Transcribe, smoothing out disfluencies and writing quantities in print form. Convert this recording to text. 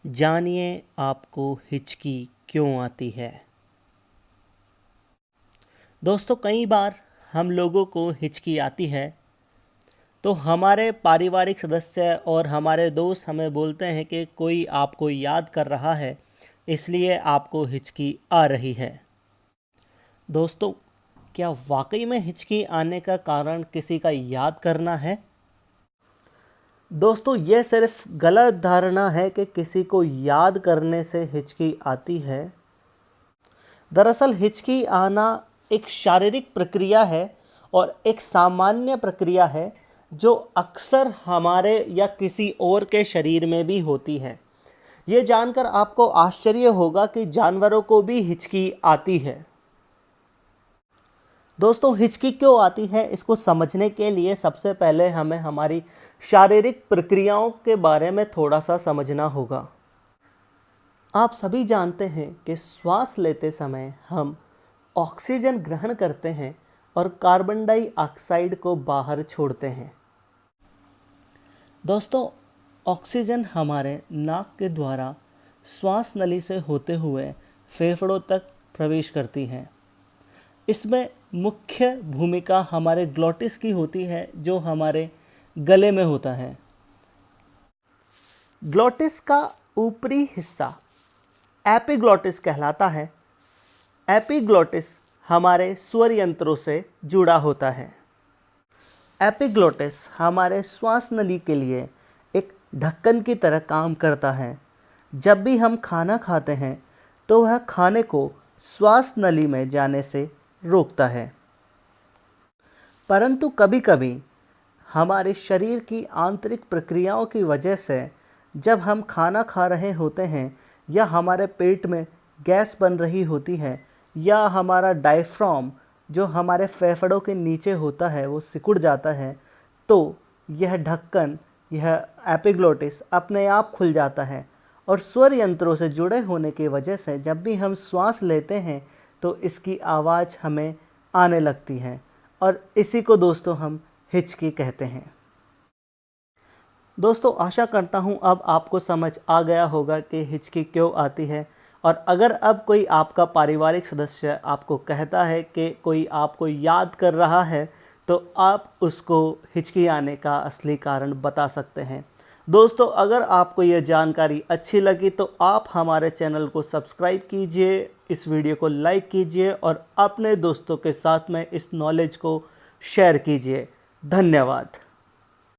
जानिए आपको हिचकी क्यों आती है। दोस्तों, कई बार हम लोगों को हिचकी आती है तो हमारे पारिवारिक सदस्य और हमारे दोस्त हमें बोलते हैं कि कोई आपको याद कर रहा है, इसलिए आपको हिचकी आ रही है। दोस्तों, क्या वाकई में हिचकी आने का कारण किसी का याद करना है? दोस्तों, ये सिर्फ गलत धारणा है कि किसी को याद करने से हिचकी आती है। दरअसल हिचकी आना एक शारीरिक प्रक्रिया है और एक सामान्य प्रक्रिया है जो अक्सर हमारे या किसी और के शरीर में भी होती है। ये जानकर आपको आश्चर्य होगा कि जानवरों को भी हिचकी आती है। दोस्तों, हिचकी क्यों आती है, इसको समझने के लिए सबसे पहले हमें हमारी शारीरिक प्रक्रियाओं के बारे में थोड़ा सा समझना होगा। आप सभी जानते हैं कि श्वास लेते समय हम ऑक्सीजन ग्रहण करते हैं और कार्बन डाइऑक्साइड को बाहर छोड़ते हैं। दोस्तों, ऑक्सीजन हमारे नाक के द्वारा श्वास नली से होते हुए फेफड़ों तक प्रवेश करती है। इसमें मुख्य भूमिका हमारे ग्लोटिस की होती है, जो हमारे गले में होता है। ग्लोटिस का ऊपरी हिस्सा एपिग्लोटिस कहलाता है। एपिग्लोटिस हमारे स्वर यंत्रों से जुड़ा होता है। एपिग्लोटिस हमारे श्वास नली के लिए एक ढक्कन की तरह काम करता है। जब भी हम खाना खाते हैं तो वह खाने को श्वास नली में जाने से रोकता है। परंतु कभी-कभी हमारे शरीर की आंतरिक प्रक्रियाओं की वजह से जब हम खाना खा रहे होते हैं या हमारे पेट में गैस बन रही होती है या हमारा डायफ्राम जो हमारे फेफड़ों के नीचे होता है वो सिकुड़ जाता है, तो यह ढक्कन, यह एपिग्लोटिस अपने आप खुल जाता है और स्वर यंत्रों से जुड़े होने की वजह से जब भी हम श्वास लेते हैं तो इसकी आवाज़ हमें आने लगती है और इसी को दोस्तों हम हिचकी कहते हैं। दोस्तों, आशा करता हूँ अब आपको समझ आ गया होगा कि हिचकी क्यों आती है। और अगर अब कोई आपका पारिवारिक सदस्य आपको कहता है कि कोई आपको याद कर रहा है, तो आप उसको हिचकी आने का असली कारण बता सकते हैं। दोस्तों, अगर आपको यह जानकारी अच्छी लगी तो आप हमारे चैनल को सब्सक्राइब कीजिए, इस वीडियो को लाइक कीजिए और अपने दोस्तों के साथ में इस नॉलेज को शेयर कीजिए। धन्यवाद।